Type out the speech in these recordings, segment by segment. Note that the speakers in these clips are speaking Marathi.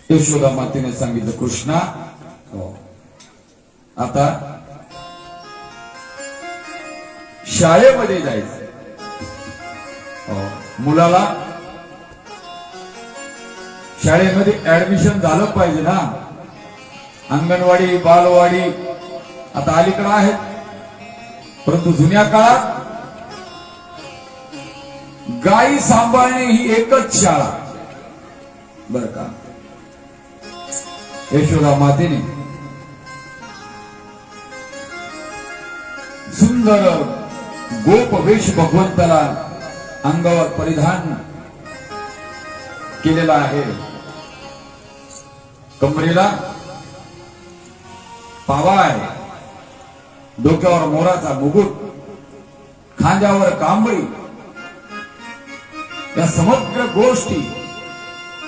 यशोदा मातेने सांगितलं, कृष्णा आता शाळेमध्ये जायचं. मुलाला शाळेमध्ये ऍडमिशन झालं पाहिजे ना. अंगणवाडी, बालवाडी आता अलीकडे आहेत, परंतु जुन्या काळात गायी सांभाळणे ही एकच शाळा. बर का, यशोदा मातेने सुंदर गोप वेश भगवंताला अंगावर परिधान केलेला आहे. कमरेला पावा आहे, डोक्यावर मोराचा मुकुट, खांद्यावर कांबळी. या समग्र गोष्टी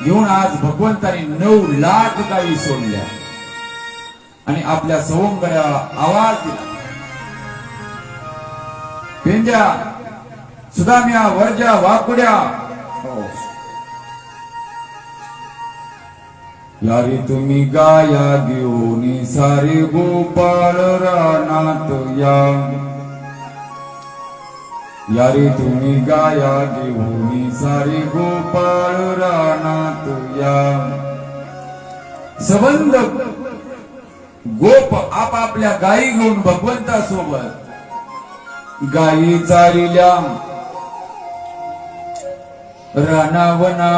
घेऊन आज भगवंताने 9 लाख गायी सोडल्या आणि आपल्या सवंगड्याला आवाज दिला. पेंड्या, सुदाम्या, वर्ज्या, वाकुड्या, यारी तुम्ही गाया घेऊन सारे गोपाळ रानात या. यारी तुम्ही गाया घेऊन सारे गोपाळ रानात या. संबंध गोप आपापल्या गायी घेऊन भगवंतासोबत गायी चारिल्या रानावना.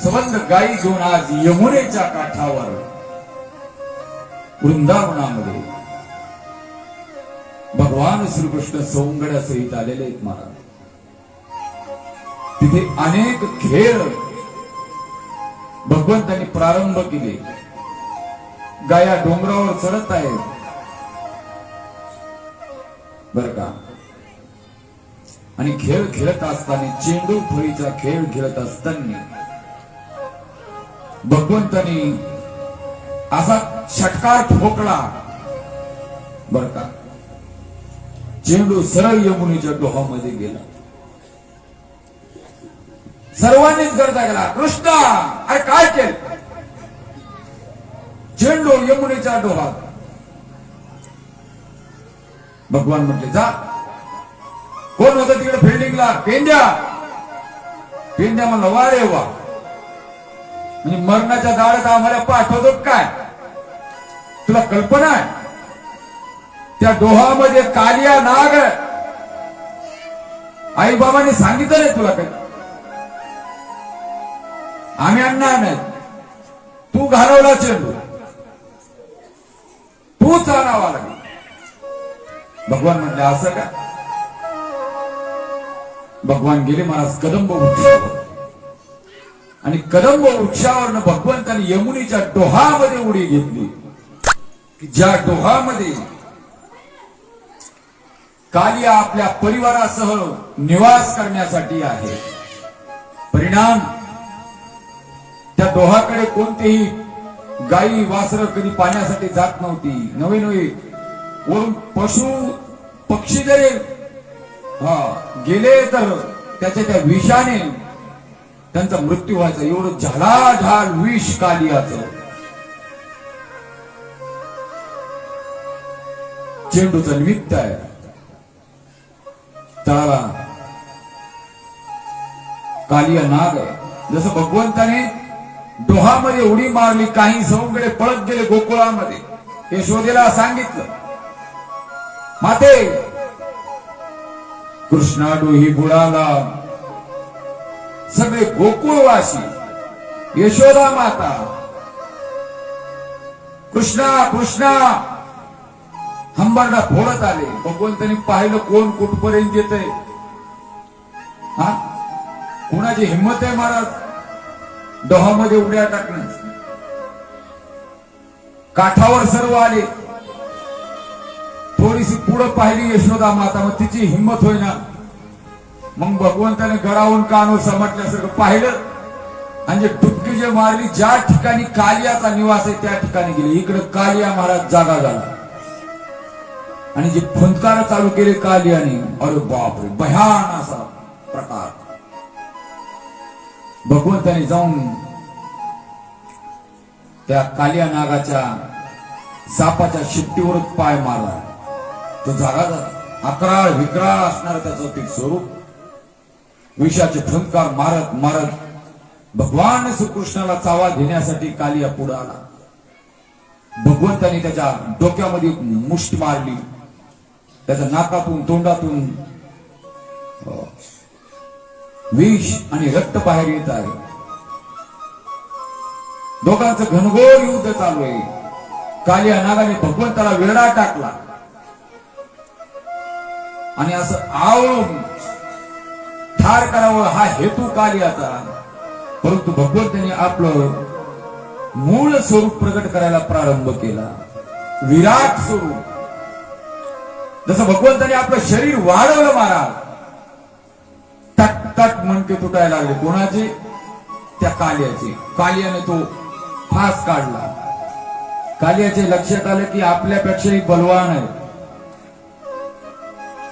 संबंध गायी घेऊन आज यमुनेच्या काठावर वृंदावनामध्ये भगवान श्रीकृष्ण सौंगड्या सहित आलेले आहेत महाराज. तिथे अनेक खेळ भगवंतांनी प्रारंभ केले. गाया डोंगरावर चढत आहेत बर का, आणि खेळ खेळत असताना, चेंडू फळीचा खेळ खेळत असताना भगवंतांनी असा षटकार ठोकला बर का, चेंडू सरळ यमुनेच्या डोहामध्ये गेला. सर्वांनीच गर्दा गेला, कृष्णा अरे काय केलं. चेंडू यमुनेच्या डोहात. भगवान म्हटले जा. कोण होतं तिकडे फिल्डिंगला? पेंड्या. पेंड्या म्हणला वा रे वा, म्हणजे मरणाच्या दारात आम्हाला पाठवतो काय? तुला कल्पना आहे त्या डोहामध्ये कालिया नाग? आई बाबांनी सांगितलं नाही तुला काही? आम्ही आणणार नाही. तू घालवला चेंडू, तूच आणावा लागला. भगवान म्हणले असं का? भगवान गेले महाराज कदंब वृक्षावर, आणि कदंब वृक्षावरनं भगवंतांनी यमुनेच्या डोहामध्ये उडी घेतली, ज्या डोहामध्ये कालिया आपल्या परिवारासह निवास करण्यासाठी आहे. परिणाम त्या डोहाकडे कोणतेही गायी वासर कधी पाण्यासाठी जात नव्हती. नवे नवे वरून पशु पक्षी जरी गेले तर त्याच्या त्या विषाने त्यांचा मृत्यू व्हायचा. एवढं झाडाझाड विष कालियाचं. चेंडूचं निमित्त आहे. तळाला कालिया नाग आहे. जसं भगवंताने डोहामध्ये उडी मारली, काही सवंगडे पळत गेले गोकुळामध्ये. यशोदेला सांगितलं, माते कृष्णा डोही बुडाला. सगळे गोकुळवासी, यशोदा माता कृष्णा कृष्णा हंबरडा फोडत आले. भगवंतांनी पाहिलं कोण कुठपर्यंत येतंय. हा, कुणाची हिंमत आहे महाराज डोहामध्ये उड्या टाकण्यास? काठावर सर्व आले. थोडीशी पुढे पाहिली यशोदा माता, मग तिची हिंमत होईना. मग भगवंताने गळावून कानवर समटल्यासारखं पाहिलं, आणि जे डुबकी जे मारली, ज्या ठिकाणी कालियाचा निवास आहे त्या ठिकाणी गेली. इकडे कालिया महाराज जागा झाला, आणि जे फुंकार चालू केले कालियाने, अरे बापरे, भयान असा प्रकार. भगवंताने जाऊन त्या कालिया नागाच्या सापाच्या शिट्टीवरच पाय मारला. तो जागा झाला. अकराळ विक्राळ असणार त्याचं ते स्वरूप. विषाचे फंकार मारत मारत भगवान श्रीकृष्णाला चावा घेण्यासाठी कालिया पुढे आला. भगवंताने त्याच्या डोक्यामध्ये मुष्टी मारली. त्याच्या नाकातून तोंडातून विष आणि रक्त बाहेर येत आहे. दोघांचं घनघोर युद्ध चालू आहे. कालिया नागाने भगवंताला वेढा टाकला आणि असं आवळून ठार करावं हा हेतू कालियाचा. परंतु भगवंताने आपलं मूळ स्वरूप प्रकट करायला प्रारंभ केला. विराट स्वरूप. जसं भगवंताने आपलं शरीर वाढवलं महाराज, तट तट मणके तुटायला लागले. कोणाचे? त्या कालियाचे. कालियाने तो फास काढला. कालियाचे लक्षात आलं की आपल्यापेक्षाही बलवान आहे.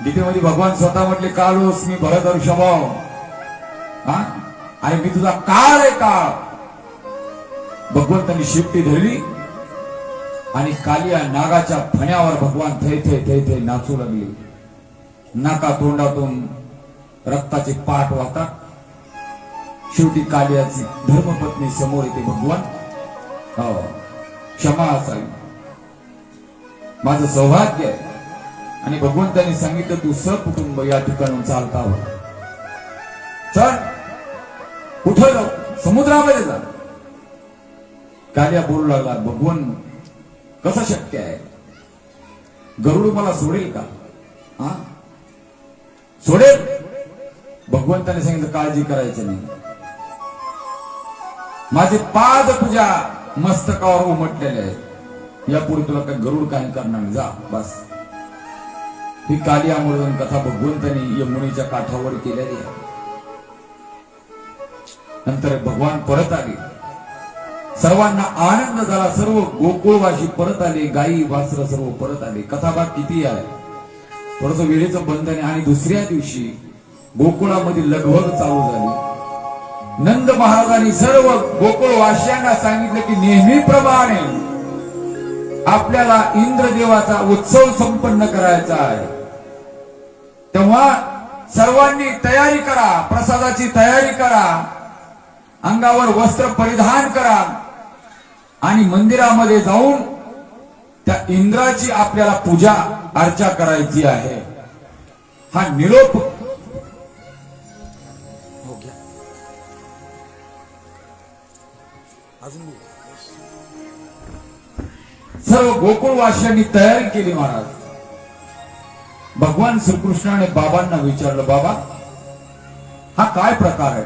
गीतेमध्ये भगवान स्वतः म्हटले, कालोस मी भरतर्षभाव, आणि मी तुझा काळ आहे काळ. भगवंतांनी शिट्टी धरली आणि कालिया नागाच्या फण्यावर भगवान थै थै थै थै नाचू लागले. नाका तोंडातून रक्ताचे पाठ वाहतात. शेवटी कालियाची धर्मपत्नी समोर येते. भगवान क्षमा असावी, माझं सौभाग्य आहे. आणि भगवंतांनी सांगितलं, तू सकुटुंब या ठिकाणून चालता हो. चल, कुठं जाऊ? समुद्रामध्ये जा. कालिया बोलू लागला, भगवान कसं शक्य आहे? गरुड मला सोडेल का? सोडेल. भगवंताने सांगितलं, काळजी करायची नाही. माझे पाद तुझ्या मस्तकावर उमटलेले आहेत. यापुढे तुला काय गरुड काय करणार नाही. जा बस. ही कालिया म्हणून कथा भगवंतांनी यमुनेच्या काठावर केलेली आहे. नंतर भगवान परत आले. सर्वांना आनंद झाला. सर्व गोकुळवासी परत आले. गायी वासर सर्व परत आले. कथाभाग किती आहे, थोडस वेळेचं बंधन आहे. आणि दुसऱ्या दिवशी गोकुळामध्ये लगबग चालू झाली. नंद महाराजांनी सर्व गोकुळवासियांना सांगितलं की नेहमीप्रमाणे आपल्याला इंद्रदेवाचा उत्सव संपन्न करायचा आहे. तेव्हा सर्वांनी तयारी करा, प्रसादाची तयारी करा, अंगावर वस्त्र परिधान करा आणि मंदिरामध्ये जाऊन त्या इंद्राची आपल्याला पूजा अर्चा करायची आहे. हा निरोप सर्व गोकुळवासियांनी तयारी केली. महाराज भगवान श्रीकृष्णाने बाबांना विचारलं, बाबा हा काय प्रकार आहे,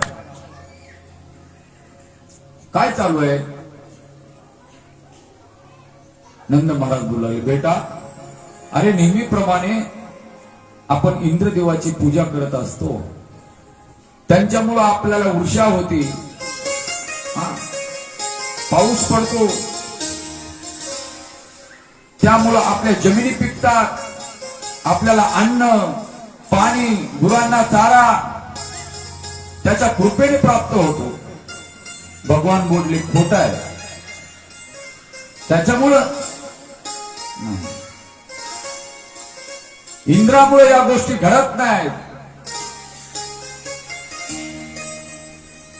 काय चालू आहे? नंद महाराज बोलले, बेटा अरे नेहमीप्रमाणे आपण इंद्रदेवाची पूजा करत असतो. त्यांच्यामुळं आपल्याला वर्षा होती, पाऊस पडतो, त्यामुळं आपल्या जमिनी पिकतात, आपल्याला अन्न पाणी गुरांना चारा त्याच्या कृपेने प्राप्त होतो. भगवान बोलले खोट आहे, त्याच्यामुळं इंद्रामुळे या गोष्टी घडत नाहीत.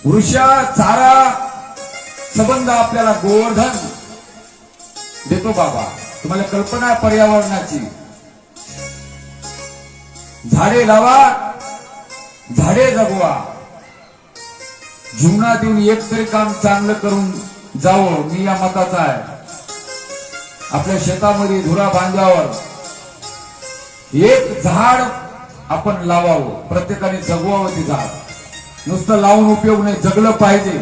वृषा चारा संबंध आपल्याला गोवर्धन देतो. बाबा तुम्हाला कल्पना आहे पर्यावरणाची. झाडे लावा, झाडे जगवा. जीवनात येऊन एक तरी काम चांगलं करून जावं, मी या मताचा आहे. आपल्या शेतामध्ये धुरा बांधावर एक झाड आपण लावावं, प्रत्येकाने जगवावं ते झाड. नुसतं लावून उपयोग नाही, जगलं पाहिजे.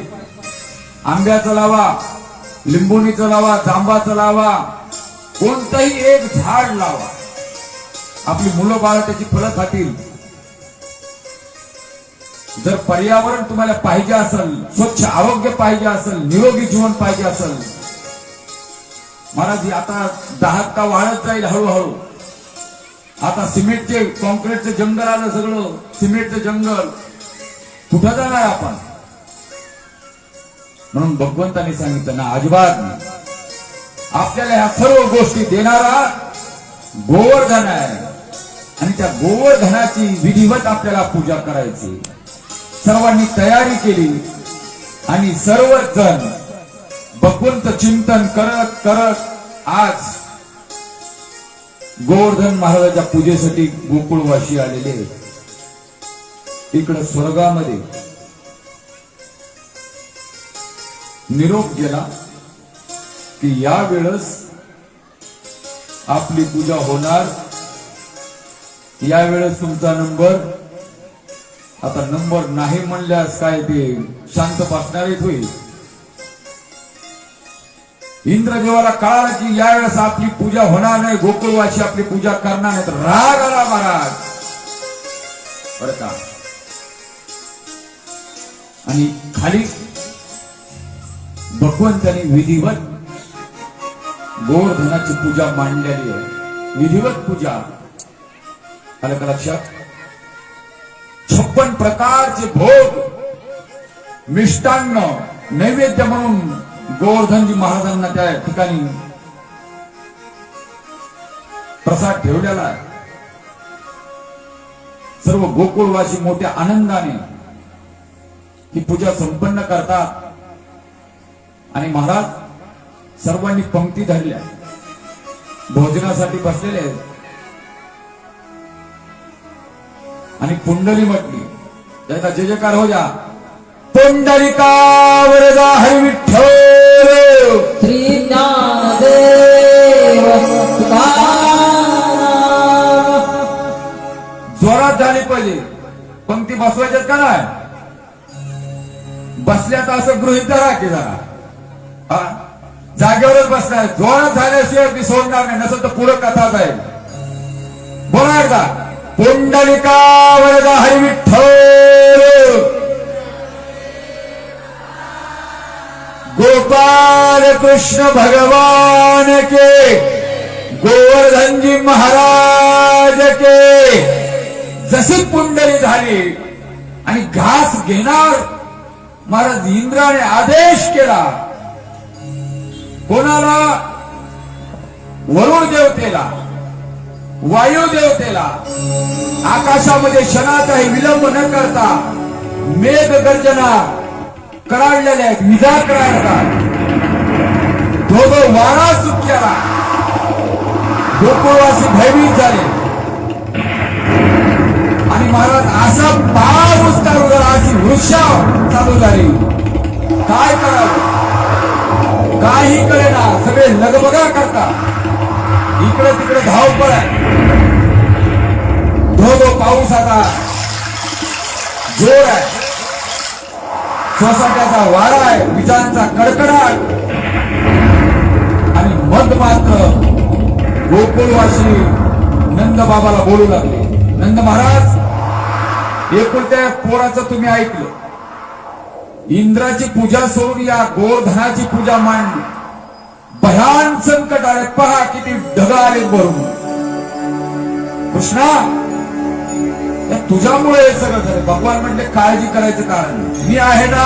आंब्याचं लावा, लिंबोणीचं लावा, जांबाचं लावा, कोणतंही एक झाड लावा. आपली मुलं बाळ त्याची फळं खातील. जर पर्यावरण तुम्हाला पाहिजे असेल, स्वच्छ आरोग्य पाहिजे असेल, निरोगी जीवन पाहिजे असेल, महाराज आता दहाका वाढत जाईल हळूहळू. आता सिमेंटचे कॉन्क्रीटचे जंगल आलं, सगळं सिमेंटचं जंगल. कुठं जाणार आपण? म्हणून भगवंतांनी सांगितलं ना, अजिबात नाही. आपल्याला ह्या सर्व गोष्टी देणारा गोवर्धन आहे आणि त्या गोवर्धनाची विधिवत आपल्याला पूजा करायची. सर्वांनी तयारी केली आणि सर्वच जण भगवंत चिंतन करत करत आज गोवर्धन महाराजाच्या पूजेसाठी गोकुळवासी आलेले. इकडे स्वर्गामध्ये निरोप गेला की यावेळेस आपली पूजा होणार. यावेळेस तुमचा नंबर, आता नंबर नाही म्हणल्यास काय ते शांत बसणारच होईल. इंद्रदेवाला कळालं की यावेळेस आपली पूजा होणार नाही, गोकुळवासी आपली पूजा करणार नाही. तर राग आला महाराज बरं का. आणि खाली भगवंतांनी विधिवत गोवर्धनाची पूजा मांडलेली आहे. विधिवत पूजा आलं का लक्षात. 56 प्रकारचे भोग मिष्टान्न नैवेद्य म्हणून गोवर्धनजी महाराजांना त्या ठिकाणी प्रसाद ठेवलेला आहे. सर्व गोकुळवासी मोठ्या आनंदाने ही पूजा संपन्न करतात. आणि महाराज सर्वांनी पंक्ती धरल्या, भोजनासाठी बसलेले आहेत. आणि पुंडली म्हटली, त्याचा जय जयकार हो जा. पुंडलिका वरदा हरी विठ्ठल श्री ज्ञानदेव जोरात झाली पाहिजे. पंक्ती बसवायच्यात का नाही? बसल्यात असं गृहीत धरा की जरा. जागेवरच बसलाय. जोरात झाल्याशिवाय ती सोडणार नाही, नसेल तर पुढे कथा जाईल. बोला एकदा. पुंडलिका वरदा हरी विठ्ठल गोपाल कृष्ण भगवान के, गोवर्धन जी महाराज के. जशी पुंडली झाली आणि घास घेणार महाराज इंद्राने आदेश केला. कोणाला? वरुण देवतेला, वायू देवतेला. आकाशामध्ये क्षणाचाही विलंब न करता मेघ गर्जना कराडलेल्या आहेत, विजा कराडतात. दोघं वारा सुटल्याला गोकुळवासी भयभीत झाले. आणि महाराज असा पाऊस चालू झाला, अशी वृक्षा चालू झाली. काय करावं काही कळेना. सगळे लगबगा करतात. इकडे तिकडे धावपळ आहे. धोधो पाऊसाचा जोर आहे. सोसाट्याचा वारा आहे, विजांचा कडकडाट. आणि मध मात्र गोकुळवासी नंद बाबाला बोलू लागले. नंद महाराज, एकुलत्या पोराचं तुम्ही ऐकलं. इंद्राची पूजा सोडून या गोवर्धनाची पूजा मांडली. भयान संकट आले. पहा किती ढग आले भरून. कृष्णा, तुझ्यामुळे हे सगळं झालं. भगवान म्हणले काळजी करायचं कारण नाही. मी आहे ना.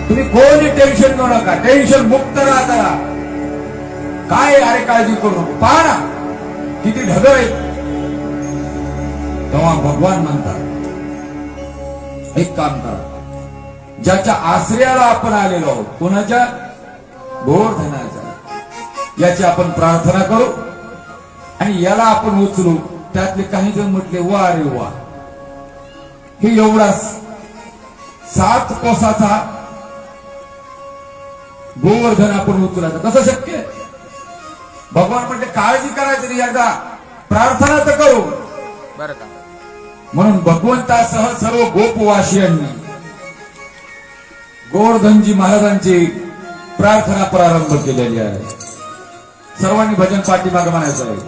तुम्ही कोणी टेन्शन घेऊ नका. टेन्शन मुक्त राहा जरा. काय अरे काळजी करू नको. पहा ना किती ढग आहेत. तेव्हा भगवान म्हणतात एक काम करा. ज्याच्या आश्रयाला आपण आलेलो आहोत, कोणाच्या? गोवर्धनाच्या. याची आपण प्रार्थना करू आणि याला आपण उचलू. त्यातले काही जण म्हटले वा रे वा, हे एवढा 7 कोसाचा गोवर्धन आपण उचलायचं कसं शक्य? भगवान म्हटले काळजी करायची नाही, एकदा प्रार्थना तर करू बरं का. म्हणून भगवंतासह सर्व गोपवासियांनी गोवर्धनजी महाराजांची प्रार्थना प्रारंभ केलेली आहे. सर्वांनी भजन पाठीमागे म्हणायचं आहे.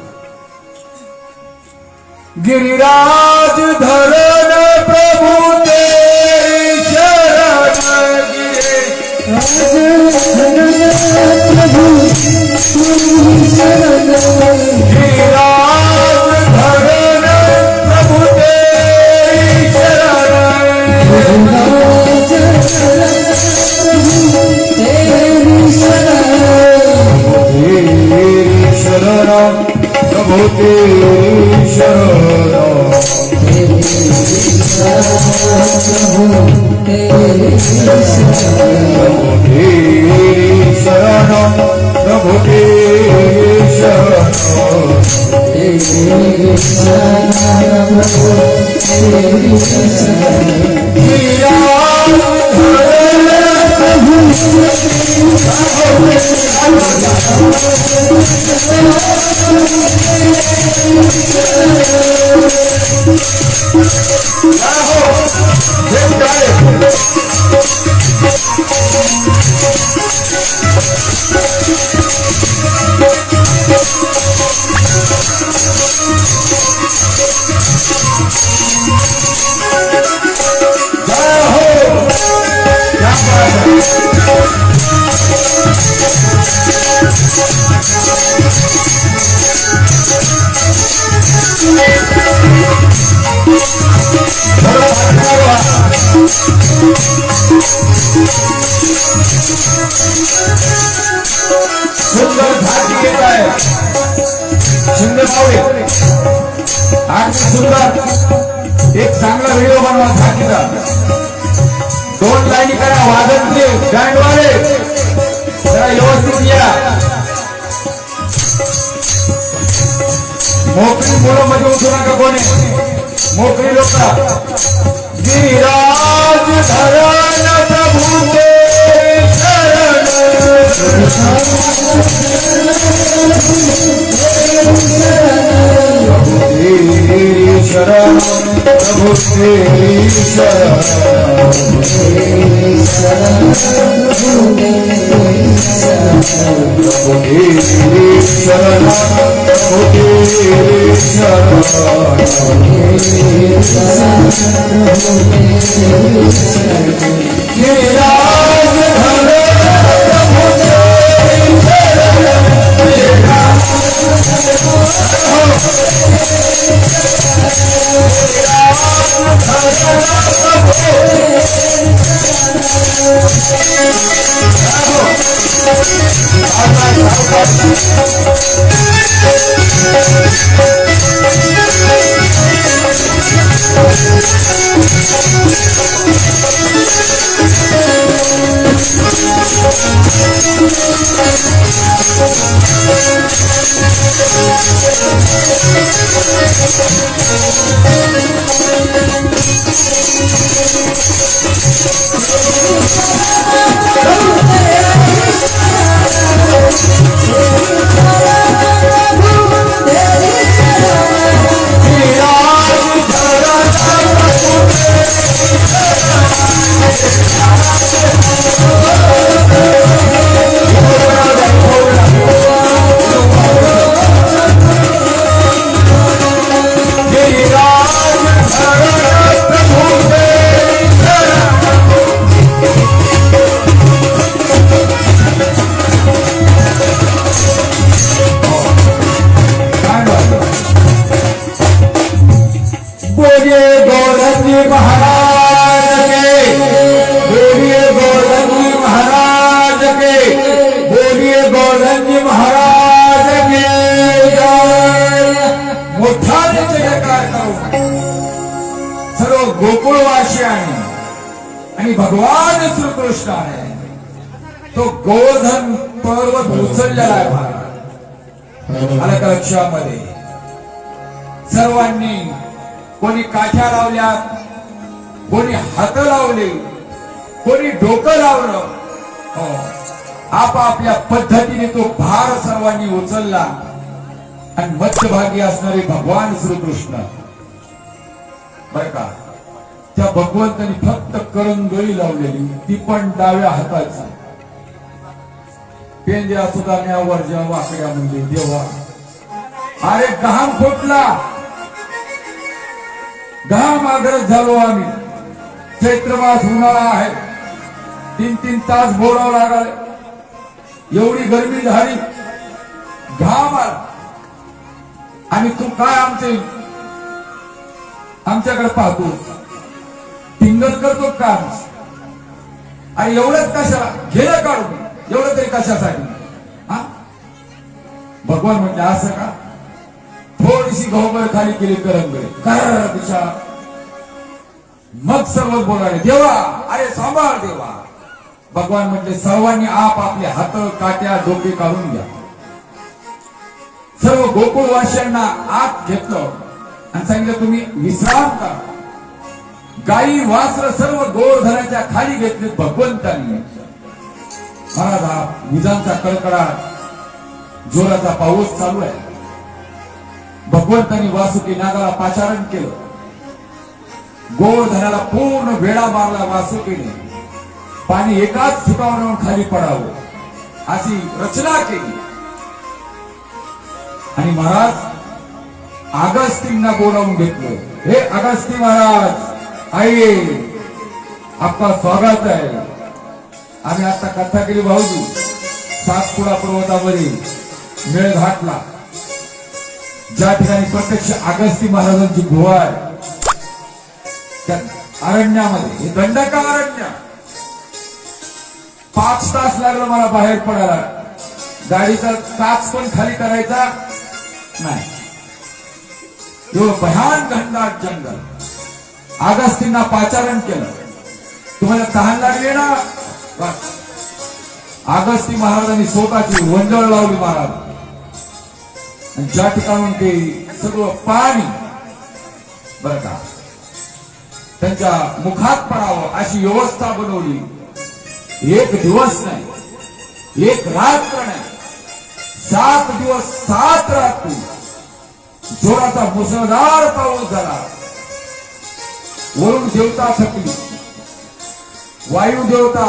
गिरिराज धरण प्रभु तेरी शरण गिरे. गिरिराज धरण प्रभु तेरी शरण. सुंदर झाकी येत आहे सुंदर पावले आणि सुंदर एक चांगला व्हिडिओ बनवा झाकीचा 2 लाईनी करा वादनचे बँडवाले जरा व्यवस्थित या मोकळी मुलं मध्ये उठू नका कोणी मोकळी लोक गिरिराज धरण प्रभू ते शरण तेरी शरण प्रभु तेरी शरण प्रभु तेरी शरण प्रभु तेरी शरण गिरिराज धरण प्रभु तेरी गोकुळवासी आहे आणि भगवान श्रीकृष्ण आहे तो गोवर्धन पर्वत उचललेला आहे महाराज आलं का लक्षामध्ये सर्वांनी कोणी काठ्या लावल्यात कोणी हात लावले कोणी डोकं लावलं हो आपापल्या पद्धतीने तो भार सर्वांनी उचलला आणि मध्यभागी असणारे भगवान श्रीकृष्ण बर का त्या भगवंतानी फक्त करंगळी लावलेली ती पण डाव्या हाताची पेंद्या सुद्धा वरच्या वाकड्या म्हणजे देवा अरे घाम फुटला घाम आग्रह झालो आम्ही चैत्रमास उन्हाळा आहे 3-3 तास बोलावं लागल एवढी गर्मी झाली घाम आला आणि तू काय आमच्याकडे पाहतो टिंगल करतो काम आणि एवढंच कशाला गेलं काढून एवढं तरी कशासाठी हा भगवान म्हणजे असं का थोडीशी घोबर खाली केली करंगळी कर दिशा मग सर्व बोलाले देवा अरे सांभाळ देवा भगवान म्हणजे सर्वांनी आप आपले हात काट्या डोके काढून घ्या सर्व गोकुळवासियांना आत घेतलं आणि सांगितलं तुम्ही विश्राम करा. गायी वासर सर्व गोवर्धनाच्या खाली घेतले भगवंतांनी. महाराज हा विजांचा कडकडाट, जोराचा पाऊस चालू आहे. भगवंतांनी वासुकी नागाला पाचारण केलं. गोवर्धनाला पूर्ण वेळा मारला वासुकीने. पाणी एकाच ठिकाणावरून खाली पडावं अशी रचना केली. आणि महाराज अगस्तींना बोलावून घेतलं. हे अगस्ती महाराज आइए, आपका स्वागत है. आम्ही आता कथा केली भाऊजी. सातपुडा पर्वतामध्ये मेळ घाटला, ज्या ठिकाणी प्रत्यक्ष अगस्ती महाराजांची गुहा आहे. त्या अरण्यामध्ये, हे दंडका अरण्य. 5 तास लागलं मला बाहेर पडायला. गाडीचा काच पण खाली करायचा नाही. एवढं भयान घनदाट जंगल. अगस्तींना पाचारण केलं. तुम्हाला तहान लागली ना, बस. अगस्ती महाराजांनी स्वतःची वंजळ लावली महाराज. आणि ज्या ठिकाणून ते सगळं पाणी बरं का त्यांच्या मुखात पडावं अशी व्यवस्था बनवली. एक दिवस नाही, एक रात्र नाही, 7 दिवस 7 रात्री जोराचा मुसळधार पाऊस झाला. वरुण देवता थकली, वायू देवता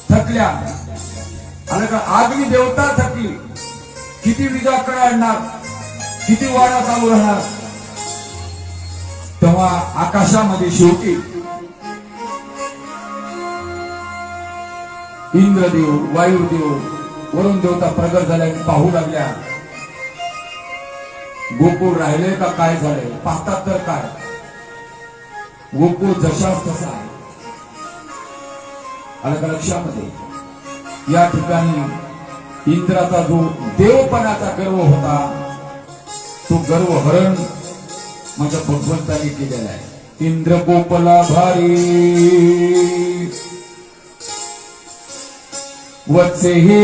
थकल्या, आणि अग्नी देवता थकली. किती विजा कळणार, किती वारा चालू राहणार. तेव्हा आकाशामध्ये शेवटी इंद्रदेव, वायुदेव, वरुण देवता प्रगट झाल्या. पाहू लागल्या गोकुळ राहिले का काय झाले. पाहतात तर काय, गोकुळ जशाच तसा आहे. अलग लक्षामध्ये या ठिकाणी इंद्राचा जो देवपणाचा गर्व होता, तो गर्व हरण माझ्या भगवंताने केलेला आहे. इंद्र गोपला भारी वत्से हे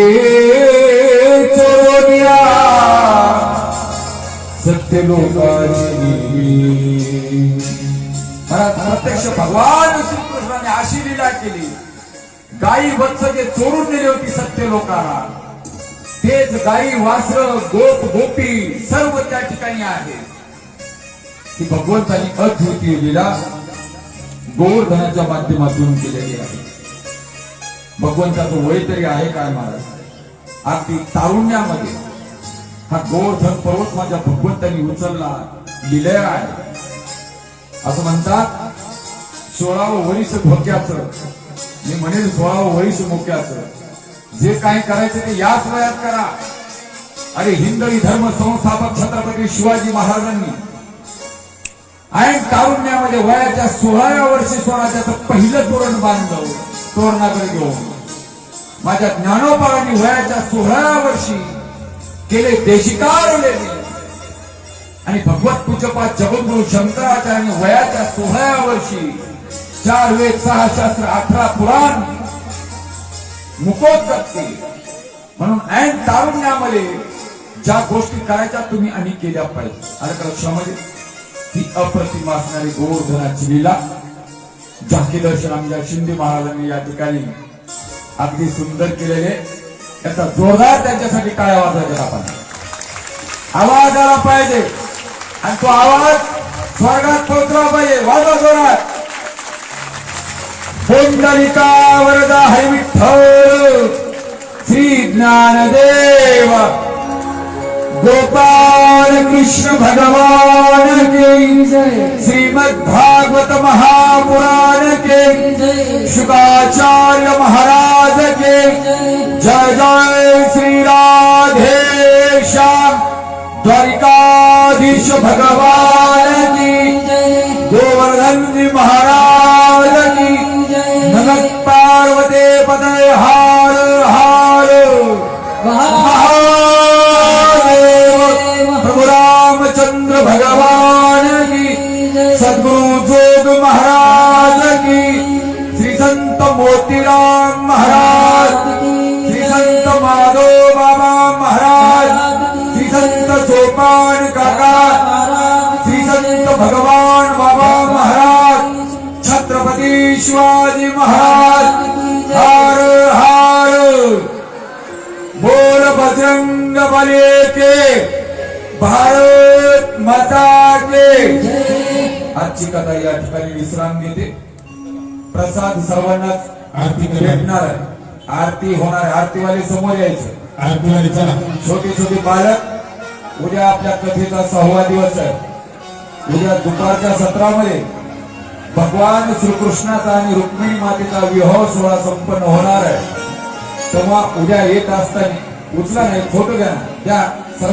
चोरिया सत्य लोकांची. प्रत्यक्ष भगवान श्रीकृष्णाने अशी लीला केली. गायी वत्स जे चोरून नेली होती सत्य लोकांना, तेच गायी वासर गोप गोपी सर्व त्या ठिकाणी आहे. ती भगवंतानी अद्वितीय लीला गोवर्धनाच्या माध्यमातून केलेली आहे. भगवंताचं वय तरी आहे काय महाराज. अगदी तारुण्यामध्ये हा गोवर्धन पर्वत माझ्या भगवंतानी उचलला, लिहिलेला आहे. असं म्हणतात 16वं वर्ष धोक्याचं, मी म्हणेल 16वं वर्ष मोक्याचं. जे काही करायचं ते याच वयात करा. अरे हिंदवी धर्म संस्थापक छत्रपती शिवाजी महाराजांनी ऐन तारुण्यामध्ये वयाच्या 16व्या वर्षी स्वराज्याचं पहिलं तोरण बांधलं. तोरणाकडे घेऊन माझ्या ज्ञानोबांनी वयाच्या 16व्या वर्षी केले देशिकार. आणि भगवत पूज्यपाद जगद्गुरु शंकराचार्यांनी वयाच्या 16व्या वर्षी 4 वेद 6 शास्त्र 18 पुराण मुखोद्गत केले. म्हणून ऐन तारुण्यामध्ये ज्या गोष्टी करायच्या तुम्ही आणि केल्या पाहिजे. अलग लक्षामध्ये ही अप्रतिम असणारी गोवर्धनाची लीला झाकी दर्शन आमच्या शिंदे महाराजांनी या ठिकाणी अगदी सुंदर केलेले. याचा जोरदार त्यांच्यासाठी टाळ्या वाजवायच्या. आपण आवाज आला पाहिजे आणि तो आवाज स्वर्गात पोहोचला पाहिजे. वाजवा जोरात. पुंडलिका वरदा हरी विठ्ठल श्री ज्ञानदेव गोपाल कृष्ण भगवान की जय. श्रीमद् भागवत महापुराण के शुकाचार्य महाराज के जय. जय श्री राधे श्याम द्वारिकाधीश भगवान की, गोवर्धन जी महाराज की. नमः पार्वते पतये हार हार महादेव. प्रभु रामचंद्र भगवान की, सद्गुरु जोग महाराज की, श्री संत मोतीराम महाराज, श्री संत माधव बाबा महाराज, श्री भगवान बाबा महाराज छत्रपती शिवाजी महाराज हार हार बोल बजरंग बली के भारत माता के आजची कथा या ठिकाणी विश्राम घेते प्रसाद सर्वांनाच आरती भेटणार आहे आरती होणार आहे आरतीवाले समोर यायचं आरतीवाली चला छोटे छोटे बालक उद्या आपल्या कथेचा 6वा दिवस आहे उद्या दुपारच्या सत्रामध्ये भगवान श्रीकृष्णाचा आणि रुक्मिणी मातेचा विवाह सोहळा संपन्न होणार आहे तेव्हा उद्या येत असताना उचला नाही फोटो घ्या त्या